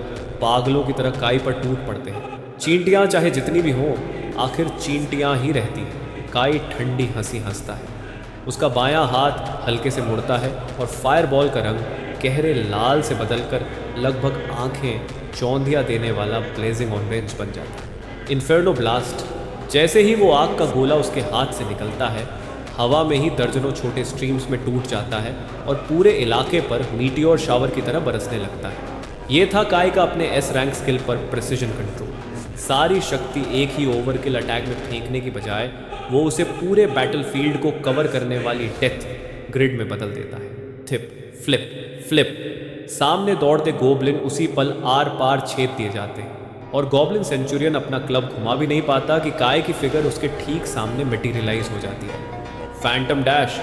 S2: पागलों की तरह काई पर टूट पड़ते हैं। चींटियां चाहे जितनी भी हों, आखिर चींटियां ही रहती हैं। काई ठंडी हंसी हंसता है। उसका बायां हाथ हल्के से मुड़ता है और फायरबॉल का रंग गहरे लाल से बदलकर लगभग आंखें चौंधिया देने वाला ब्लेजिंग ऑरेंज बन जाता है। Inferno blast. जैसे ही वो आग का गोला उसके हाथ से निकलता है, हवा में ही दर्जनों छोटे स्ट्रीम्स में टूट जाता है और पूरे इलाके पर मीटियोर शावर की तरह बरसने लगता है। ये था काय का अपने एस रैंक स्किल पर प्रिसिजन कंट्रोल। सारी शक्ति एक ही ओवरकिल अटैक में फेंकने की बजाय वो उसे पूरे बैटलफील्ड को कवर करने वाली डेथ ग्रिड में बदल देता है। थिप फ्लिप फ्लिप। सामने दौड़ते गोब्लिन उसी पल आर पार छेद दिए जाते हैं और गॉब्लिन सेंचुरियन अपना क्लब घुमा भी नहीं पाता कि काय की फिगर उसके ठीक सामने मटेरियलाइज हो जाती है। फैंटम डैश,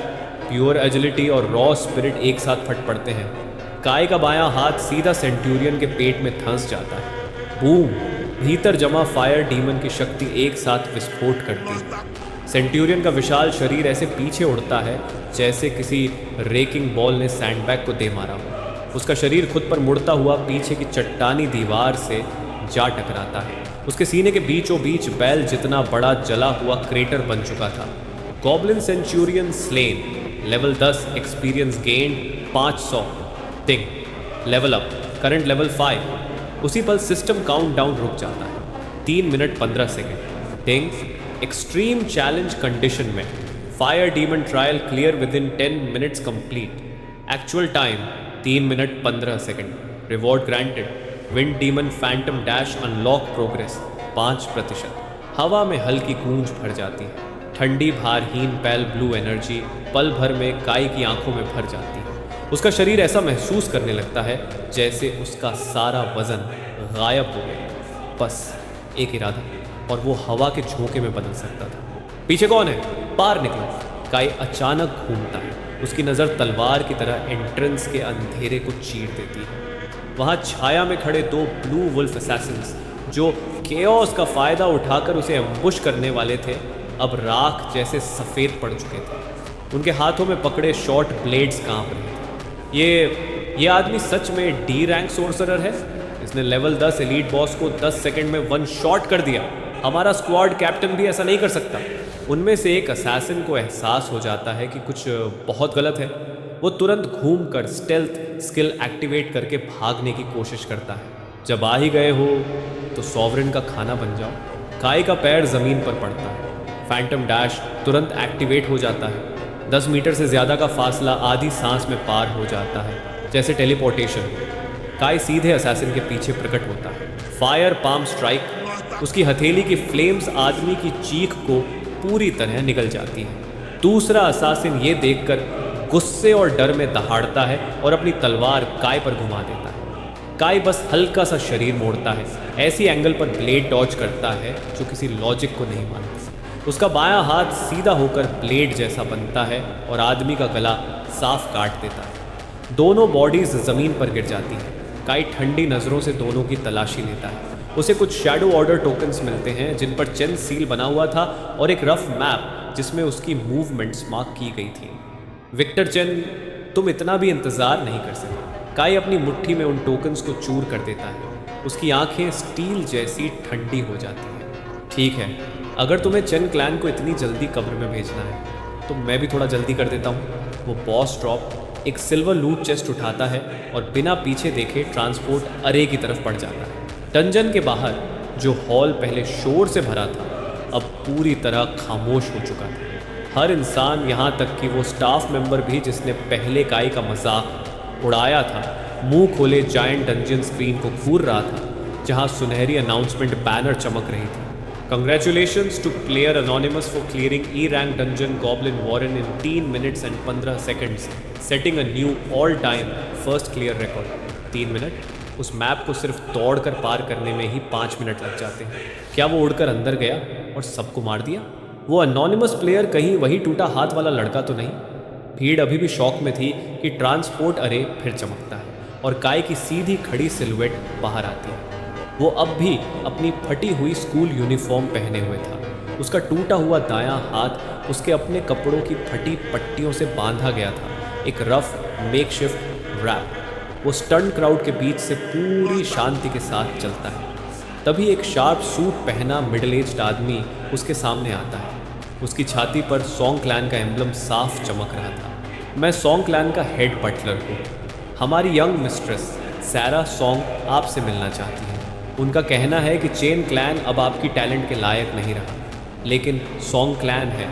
S2: प्योर एजिलिटी और रॉ स्पिरिट एक साथ फट पड़ते हैं। काय का बायां हाथ सीधा सेंचुरियन के पेट में धंस जाता है। बूम! भीतर जमा फायर डीमन की शक्ति एक साथ विस्फोट करती है। सेंटूरियन का विशाल शरीर ऐसे पीछे उड़ता है जैसे किसी रेकिंग बॉल ने सैंडबैग को दे मारा हो। उसका शरीर खुद पर मुड़ता हुआ पीछे की चट्टानी दीवार से जा टकराता है। उसके सीने के बीचों बीच बैल जितना बड़ा जला हुआ क्रेटर बन चुका था। Goblin Centurion slain, level 10, experience gain 500। टिंग लेवल अप, करंट लेवल 5। उसी पल सिस्टम काउंटडाउन रुक जाता है। 3 मिनट 15 सेकेंड। टिंग एक्सट्रीम चैलेंज कंडीशन में fire demon trial clear with in 10 minutes complete. Actual time 3 minute 15 second. Reward granted, wind demon Phantom dash unlock progress 5%। हवा में हल्की गूंज भर जाती है। ठंडी भारहीन पैल ब्लू एनर्जी पल भर में काई की आंखों में भर जाती है। उसका शरीर ऐसा महसूस करने लगता है जैसे उसका सारा वजन गायब हो गया। बस एक इरादा और वो हवा के झोंके में बदल सकता था। पीछे कौन है? पार निकलो। काई अचानक घूमता है। उसकी नज़र तलवार की तरह एंट्रेंस के अंधेरे को चीर देती है। वहाँ छाया में खड़े 2 ब्लू वुल्फ असैसिन्स जो केओस का फ़ायदा उठाकर उसे एम्बुश करने वाले थे, अब राख जैसे सफ़ेद पड़ चुके थे। उनके हाथों में पकड़े शॉर्ट ब्लेड्स कांप रहे थे। ये आदमी सच में डी रैंक सोर्सरर है। इसने लेवल 10 एलीट बॉस को 10 सेकंड में 1 शॉट कर दिया। हमारा स्क्वाड कैप्टन भी ऐसा नहीं कर सकता। उनमें से एक असैसिन को एहसास हो जाता है कि कुछ बहुत गलत है। वो तुरंत घूमकर स्टेल्थ स्किल एक्टिवेट करके भागने की कोशिश करता है। जब आ ही गए हो तो सॉवरेन का खाना बन जाओ। काई का पैर ज़मीन पर पड़ता है। फैंटम डैश तुरंत एक्टिवेट हो जाता है। 10 मीटर से ज़्यादा का फासला आधी सांस में पार हो जाता है, जैसे टेलीपोर्टेशन। काई सीधे असैसिन के पीछे प्रकट होता है। Fire palm strike. उसकी हथेली की फ्लेम्स आदमी की चीख को पूरी तरह निगल जाती है। दूसरा असैसिन ये देखकर गुस्से और डर में दहाड़ता है और अपनी तलवार काय पर घुमा देता है। काय बस हल्का सा शरीर मोड़ता है, ऐसी एंगल पर ब्लेड डॉज करता है जो किसी लॉजिक को नहीं मानता। उसका बायां हाथ सीधा होकर ब्लेड जैसा बनता है और आदमी का गला साफ काट देता है। दोनों बॉडीज ज़मीन पर गिर जाती हैं। काई ठंडी नज़रों से दोनों की तलाशी लेता है। उसे कुछ शैडो ऑर्डर टोकन्स मिलते हैं जिन पर चेन सील बना हुआ था और एक रफ मैप जिसमें उसकी मूवमेंट्स मार्क की गई थी। विक्टर चेन, तुम इतना भी इंतज़ार नहीं कर सके। काई अपनी मुट्ठी में उन टोकन्स को चूर कर देता है। उसकी आंखें स्टील जैसी ठंडी हो जाती हैं। ठीक है, अगर तुम्हें चेन क्लैन को इतनी जल्दी कब्र में भेजना है तो मैं भी थोड़ा जल्दी कर देता हूँ। वो बॉस ड्रॉप एक सिल्वर लूट चेस्ट उठाता है और बिना पीछे देखे ट्रांसपोर्ट अरे की तरफ बढ़ जाता है। डंजन के बाहर जो हॉल पहले शोर से भरा था अब पूरी तरह खामोश हो चुका था। हर इंसान, यहाँ तक कि वो स्टाफ मेंबर भी जिसने पहले काई का मजाक उड़ाया था, मुंह खोले जायंट डंजन स्क्रीन को घूर रहा था जहाँ सुनहरी अनाउंसमेंट बैनर चमक रही थी। Congratulations to player anonymous for clearing E rank dungeon Goblin Warren in 3 minutes and 15 seconds, setting a new all-time first clear record। 3 minute? उस मैप को सिर्फ तोड़कर पार करने में ही 5 मिनट लग जाते हैं। क्या वो उड़कर अंदर गया और सबको मार दिया? वो अनोनिमस प्लेयर कहीं वही टूटा हाथ वाला लड़का तो नहीं? भीड़ अभी भी शौक में थी कि ट्रांसपोर्ट अरे फिर चमकता है और काई की सीधी खड़ी सिलुएट बाहर आती है। वो अब भी अपनी फटी हुई स्कूल यूनिफॉर्म पहने हुए था। उसका टूटा हुआ दायां हाथ उसके अपने कपड़ों की फटी पट्टियों से बांधा गया था, एक रफ मेकशिफ्ट रैप। वो स्टंट क्राउड के बीच से पूरी शांति के साथ चलता है। तभी एक शार्प सूट पहना मिडिल एज्ड आदमी उसके सामने आता है। उसकी छाती पर सॉन्ग क्लैन का एम्बलम साफ चमक रहा था। मैं सॉन्ग क्लैन का हेड बटलर हूँ। हमारी यंग मिस्ट्रेस सैरा सॉन्ग आपसे मिलना चाहती है। उनका कहना है कि चेन क्लैन अब आपकी टैलेंट के लायक नहीं रहा, लेकिन सॉन्ग क्लैन है।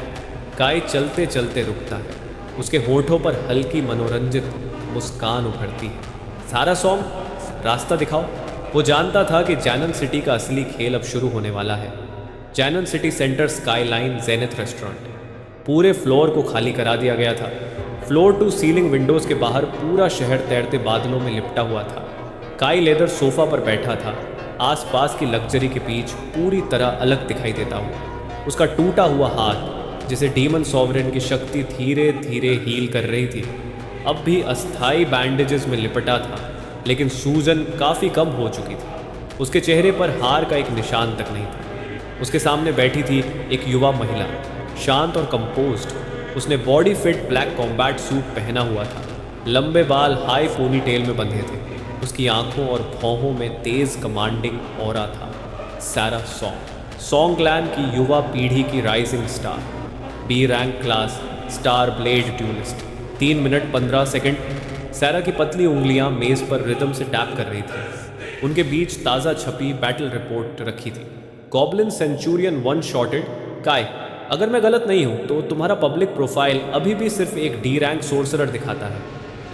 S2: काई चलते चलते रुकता है। उसके होठों पर हल्की मनोरंजित मुस्कान उभरती है। सारा सॉन्ग, रास्ता दिखाओ। वो जानता था कि जैनन सिटी का असली खेल अब शुरू होने वाला है। जैनन city centre skyline zenith restaurant. पूरे फ्लोर को खाली करा दिया गया था। फ्लोर टू सीलिंग विंडोज़ के बाहर पूरा शहर तैरते बादलों में लिपटा हुआ था। काई लेदर सोफा पर बैठा था, आसपास की लग्जरी के बीच पूरी तरह अलग दिखाई देता हुआ। उसका टूटा हुआ हाथ, जिसे डीमन सॉवरेन की शक्ति धीरे धीरे हील कर रही थी, अब भी अस्थाई बैंडेजेस में लिपटा था, लेकिन सूजन काफ़ी कम हो चुकी थी। उसके चेहरे पर हार का एक निशान तक नहीं था। उसके सामने बैठी थी एक युवा महिला, शांत और कंपोज्ड। उसने body fit black combat suit पहना हुआ था। लंबे बाल हाई पोनी टेल में बंधे थे। उसकी आंखों और भौहों में तेज कमांडिंग ऑरा था। सैरा सॉन्ग क्लैन की युवा पीढ़ी की rising star, B rank class star blade duelist. 3 minute 15 second. Saira की पतली उंगलियां मेज़ पर रिदम से टैप कर रही थी। उनके बीच ताज़ा छपी बैटल रिपोर्ट रखी थी। Goblin Centurion one shotted. काई, अगर मैं गलत नहीं हूँ तो तुम्हारा पब्लिक प्रोफाइल अभी भी सिर्फ एक डी रैंक सोर्सरर दिखाता है,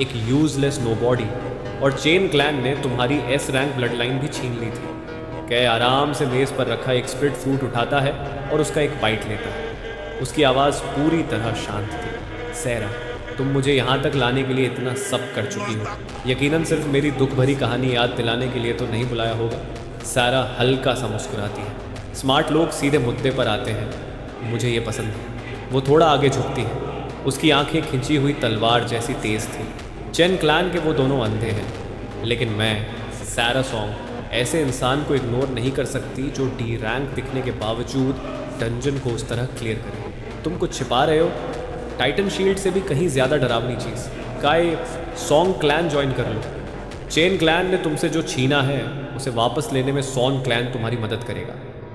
S2: एक यूजलेस नोबॉडी। और चेन क्लैन ने तुम्हारी एस रैंक ब्लड लाइन भी छीन ली थी। कै आराम से मेज़ पर रखा एक स्प्लिट फ्रूट उठाता है और उसका एक बाइट लेता है। उसकी आवाज़ पूरी तरह शांत थी। सैरा, तुम मुझे यहाँ तक लाने के लिए इतना सब कर चुकी हो। यकीनन सिर्फ मेरी दुख भरी कहानी याद दिलाने के लिए तो नहीं बुलाया होगा। सैरा हल्का सा मुस्कुराती है। स्मार्ट लोग सीधे मुद्दे पर आते हैं, मुझे ये पसंद है। वो थोड़ा आगे झुकती है। उसकी आंखें खिंची हुई तलवार जैसी तेज़ थी। चेन क्लैन के वो दोनों अंधे हैं, लेकिन मैं, सैरा सॉन्ग, ऐसे इंसान को इग्नोर नहीं कर सकती जो डी रैंक दिखने के बावजूद डंजन को उस तरह क्लियर करे। तुम कुछ छिपा रहे हो। टाइटन शील्ड से भी कहीं ज़्यादा डरावनी चीज़। काई, सॉन्ग क्लैन ज्वाइन कर लो। चेन क्लैन ने तुमसे जो छीना है उसे वापस लेने में सॉन्ग क्लैन तुम्हारी मदद करेगा।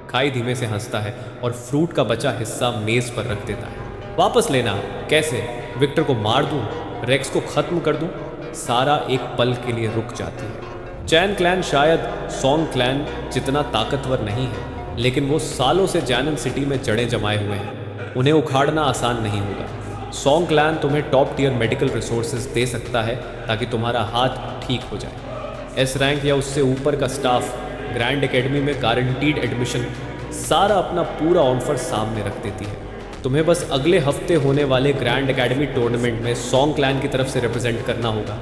S2: काई धीमे से हंसता है और फ्रूट का बचा हिस्सा मेज़ पर रख देता है। वापस लेना? कैसे? विक्टर को मार दूँ? रेक्स को ख़त्म कर दूँ? सारा एक पल के लिए रुक जाती है। चैन क्लैन शायद सॉन्ग क्लैन जितना ताकतवर नहीं है, लेकिन वो सालों से जैनन सिटी में जड़ें जमाए हुए हैं। उन्हें उखाड़ना आसान नहीं होगा। सॉन्ग क्लैन तुम्हें टॉप टियर मेडिकल रिसोर्सेज दे सकता है ताकि तुम्हारा हाथ ठीक हो जाए। एस रैंक या उससे ऊपर का स्टाफ ग्रैंड एकेडमी में गारंटीड एडमिशन सारा अपना पूरा ऑफर सामने रख देती है। तुम्हें बस अगले हफ्ते होने वाले ग्रैंड एकेडमी टूर्नामेंट में सॉन्ग क्लैन की तरफ से रिप्रेजेंट करना होगा।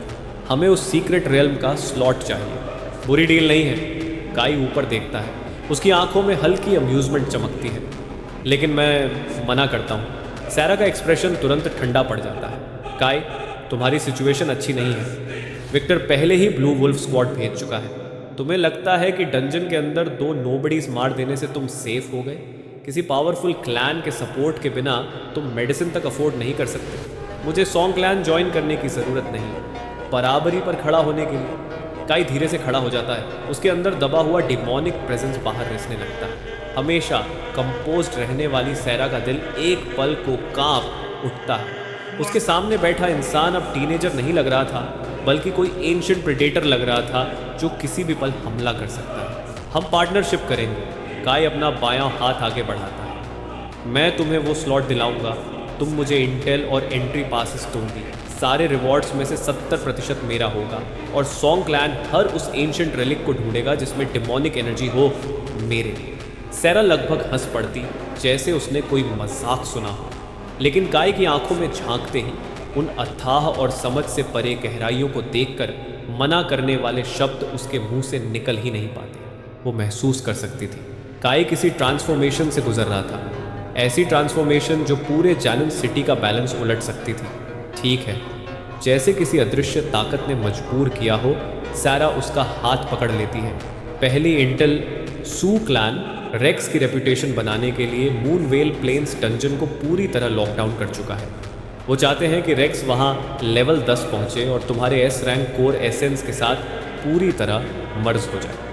S2: हमें उस सीक्रेट रियल्म का स्लॉट चाहिए। बुरी डील नहीं है। काई ऊपर देखता है। उसकी आंखों में हल्की अम्यूजमेंट चमकती है। लेकिन मैं मना करता हूँ। सैरा का एक्सप्रेशन तुरंत ठंडा पड़ जाता है। काय, तुम्हारी सिचुएशन अच्छी नहीं है। विक्टर पहले ही ब्लू वुल्फ स्क्वाड भेज चुका है। तुम्हें लगता है कि डंजन के अंदर 2 नोबडीज मार देने से तुम सेफ हो गए? किसी पावरफुल क्लैन के सपोर्ट के बिना तुम मेडिसिन तक अफोर्ड नहीं कर सकते। मुझे सॉन्ग क्लैन ज्वाइन करने की ज़रूरत नहीं, बराबरी पर खड़ा होने के लिए। काई धीरे से खड़ा हो जाता है। उसके अंदर दबा हुआ डिमोनिक प्रेजेंस बाहर रिसने लगता है। हमेशा कंपोज्ड रहने वाली सैरा का दिल एक पल को कांप उठता है। उसके सामने बैठा इंसान अब टीनेजर नहीं लग रहा था, बल्कि कोई एंशिएंट प्रेडेटर लग रहा था जो किसी भी पल हमला कर सकता है। हम पार्टनरशिप करेंगे। काय अपना बायां हाथ आगे बढ़ाता है। मैं तुम्हें वो स्लॉट दिलाऊंगा, तुम मुझे इंटेल और एंट्री पासेस दोगी। सारे रिवॉर्ड्स में से 70% मेरा होगा और सॉन्ग क्लैन हर उस एंशिएंट रिलिक को ढूंढेगा जिसमें डिमोनिक एनर्जी हो मेरे लिए। सैरा लगभग हंस पड़ती, जैसे उसने कोई मजाक सुना हो। लेकिन काय की आंखों में झांकते ही उन अथाह और समझ से परे गहराइयों को देखकर मना करने वाले शब्द उसके मुंह से निकल ही नहीं पाते। वो महसूस कर सकती थी काय किसी ट्रांसफॉर्मेशन से गुजर रहा था, ऐसी ट्रांसफॉर्मेशन जो पूरे जानन सिटी का बैलेंस उलट सकती थी। ठीक है, जैसे किसी अदृश्य ताकत ने मजबूर किया हो, सैरा उसका हाथ पकड़ लेती है। पहली इंटेल सू क्लैन रेक्स की रेपुटेशन बनाने के लिए मूनवेल प्लेन्स डंजन को पूरी तरह लॉकडाउन कर चुका है। वो चाहते हैं कि रेक्स वहाँ लेवल 10 पहुँचे और तुम्हारे एस रैंक कोर एसेंस के साथ पूरी तरह मर्ज हो जाए।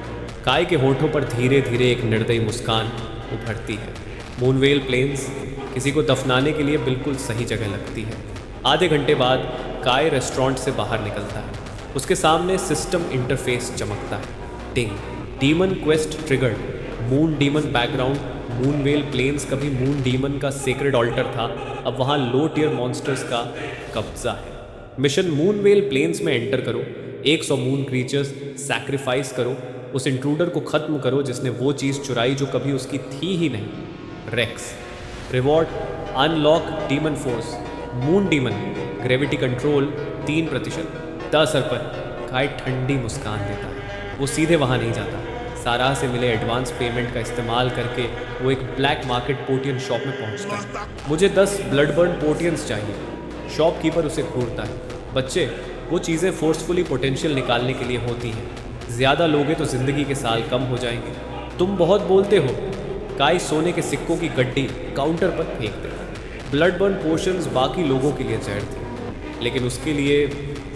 S2: काय के होठों पर धीरे धीरे एक निर्दयी मुस्कान उभरती है। मूनवेल प्लेन्स किसी को दफनाने के लिए बिल्कुल सही जगह लगती है। आधे घंटे बाद काय रेस्टोरेंट से बाहर निकलता है। उसके सामने सिस्टम इंटरफेस चमकता है। Ting, demon quest triggered. Moon demon background. Moonwell plains कभी मून डीमन का सेक्रेड ऑल्टर था, अब वहाँ लो टियर मॉन्स्टर्स का कब्जा है। मिशन मूनवेल प्लेन्स में एंटर करो, 100 मून क्रीचर्स सैक्रिफाइस करो, उस इंट्रूडर को ख़त्म करो जिसने वो चीज़ चुराई जो कभी उसकी थी ही नहीं, रेक्स। Reward, unlock demon force, moon demon, gravity control 3%। 10 पर काय ठंडी मुस्कान देता है। वो सीधे वहाँ नहीं जाता। सारा से मिले एडवांस पेमेंट का इस्तेमाल करके वो एक ब्लैक मार्केट पोटियन शॉप में पहुंचता है। मुझे 10 ब्लडबर्न पोटियंस चाहिए। शॉपकीपर उसे घूरता है। बच्चे, वो चीज़ें फोर्सफुली पोटेंशियल निकालने के लिए होती हैं, ज़्यादा लोगे तो ज़िंदगी के साल कम हो जाएंगे। तुम बहुत बोलते हो। काय सोने के सिक्कों की गड्डी काउंटर पर फेंक देता। ब्लडबर्न पोशंस बाकी लोगों के लिए जहर थी, लेकिन उसके लिए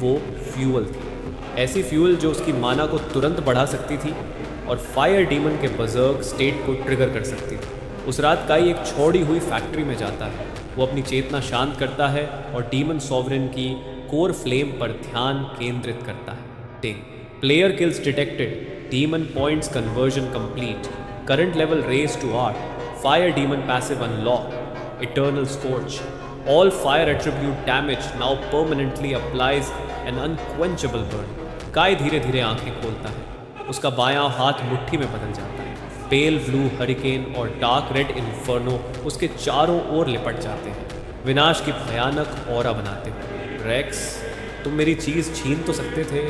S2: वो फ्यूल थी। ऐसी फ्यूल जो उसकी माना को तुरंत बढ़ा सकती थी और फायर डीमन के बजर्ग स्टेट को ट्रिगर कर सकती थी। उस रात काई एक छोड़ी हुई फैक्ट्री में जाता है। वो अपनी चेतना शांत करता है और डीमन सॉवरेन की कोर फ्लेम पर ध्यान केंद्रित करता है। Ting, player kills detected, demon points conversion complete, current level raise to 8, fire demon passive unlock, eternal scorch, all fire attribute damage now permanently applies an unquenchable burn. Kai धीरे धीरे आंखें खोलता है। उसका बायां हाथ मुट्ठी में बदल जाता है। पेल ब्लू हरिकेन और डार्क रेड इन्फर्नो उसके चारों ओर लिपट जाते हैं, विनाश की भयानक ऑरा बनाते हुए। रेक्स, तुम मेरी चीज़ छीन तो सकते थे,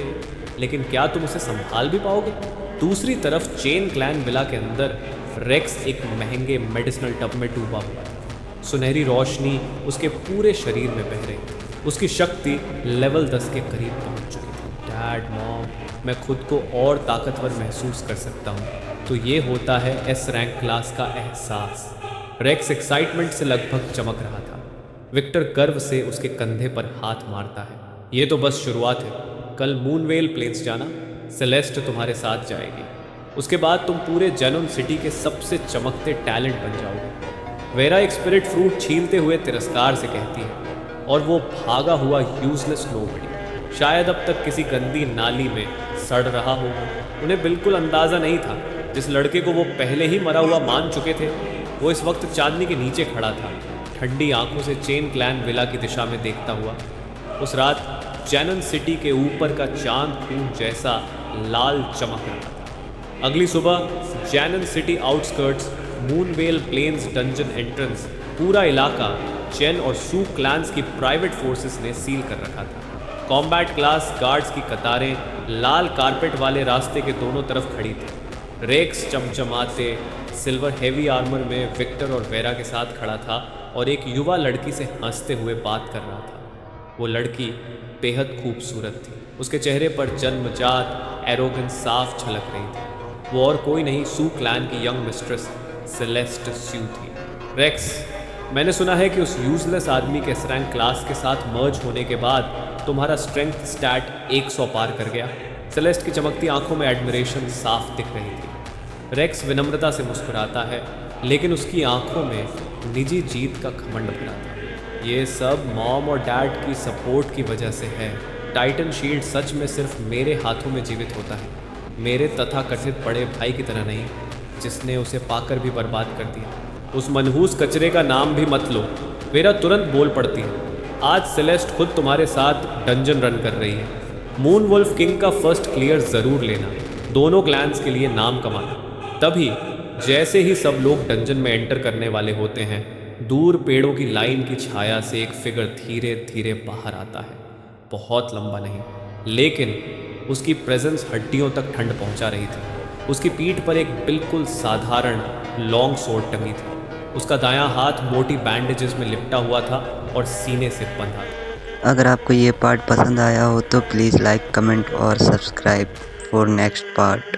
S2: लेकिन क्या तुम उसे संभाल भी पाओगे? दूसरी तरफ चेन क्लैन विला के अंदर रेक्स एक महंगे मेडिसिनल टब में डूबा हुआ था। सुनहरी रोशनी उसके पूरे शरीर में बह रही थी। उसकी शक्ति लेवल 10 के करीब पहुंच चुकी थी। डैड, मॉम, मैं खुद को और ताकतवर महसूस कर सकता हूँ। तो ये होता है एस रैंक क्लास का एहसास। रेक्स एक्साइटमेंट से लगभग चमक रहा था। विक्टर गर्व से उसके कंधे पर हाथ मारता है। ये तो बस शुरुआत है। कल मूनवेल प्लेन्स जाना, सेलेस्ट तुम्हारे साथ जाएगी। उसके बाद तुम पूरे जनन सिटी के सबसे चमकते टैलेंट बन जाओगे। वेरा एक स्पिरिट फ्रूट छीलते हुए तिरस्कार से कहती है, और वो भागा हुआ यूजलेस नोबडी शायद अब तक किसी गंदी नाली में सड़ रहा होगा। उन्हें बिल्कुल अंदाज़ा नहीं था जिस लड़के को वो पहले ही मरा हुआ मान चुके थे, वो इस वक्त चांदनी के नीचे खड़ा था, ठंडी आंखों से चेन क्लैन विला की दिशा में देखता हुआ। उस रात जैनन सिटी के ऊपर का चांद खून जैसा लाल चमक रहा था। अगली सुबह जैनन city outskirts, moonwell plains dungeon entrance, पूरा इलाका चेन और सू क्लैंस की प्राइवेट फोर्सेस ने सील कर रखा था। कॉम्बैट क्लास गार्ड्स की कतारें लाल कारपेट वाले रास्ते के दोनों तरफ खड़ी थी। रेक्स चमचमाते सिल्वर हेवी आर्मर में विक्टर और वेरा के साथ खड़ा था और एक युवा लड़की से हंसते हुए बात कर रहा था। वो लड़की बेहद खूबसूरत थी। उसके चेहरे पर जन्मजात एरोगेंस साफ झलक रही थी। वो और कोई नहीं, सू क्लैन की यंग मिस्ट्रेस सेलेस्ट स्यू थी। रेक्स, मैंने सुना है कि उस यूजलेस आदमी के एस रैंक क्लास के साथ मर्ज होने के बाद तुम्हारा स्ट्रेंथ स्टैट 100 पार कर गया। सेलेस्ट की चमकती आंखों में एडमिरेशन साफ दिख रही थी। रेक्स विनम्रता से मुस्कुराता है, लेकिन उसकी आंखों में निजी जीत का घमंड भरा था। ये सब मॉम और डैड की सपोर्ट की वजह से है। टाइटन शील्ड सच में सिर्फ मेरे हाथों में जीवित होता है, मेरे तथाकथित बड़े भाई की तरह नहीं, जिसने उसे पाकर भी बर्बाद कर दिया। उस मनहूस कचरे का नाम भी मत लो। वेरा तुरंत बोल पड़ती है। आज सेलेस्ट खुद तुम्हारे साथ डंजन रन कर रही है। मून वुल्फ किंग का फर्स्ट क्लियर ज़रूर लेना, दोनों क्लैंस के लिए नाम कमाना। तभी जैसे ही सब लोग डंजन में एंटर करने वाले होते हैं, दूर पेड़ों की लाइन की छाया से एक फिगर धीरे धीरे बाहर आता है। बहुत लंबा नहीं, लेकिन उसकी प्रेजेंस हड्डियों तक ठंड पहुंचा रही थी। उसकी पीठ पर एक बिल्कुल साधारण लॉन्ग सोर्ड टंगी थी। उसका दायां हाथ मोटी बैंडेजेस में लिपटा हुआ था और सीने से बंधा था।
S1: अगर आपको ये पार्ट पसंद आया हो तो प्लीज़ लाइक, कमेंट और सब्सक्राइब फॉर नेक्स्ट पार्ट।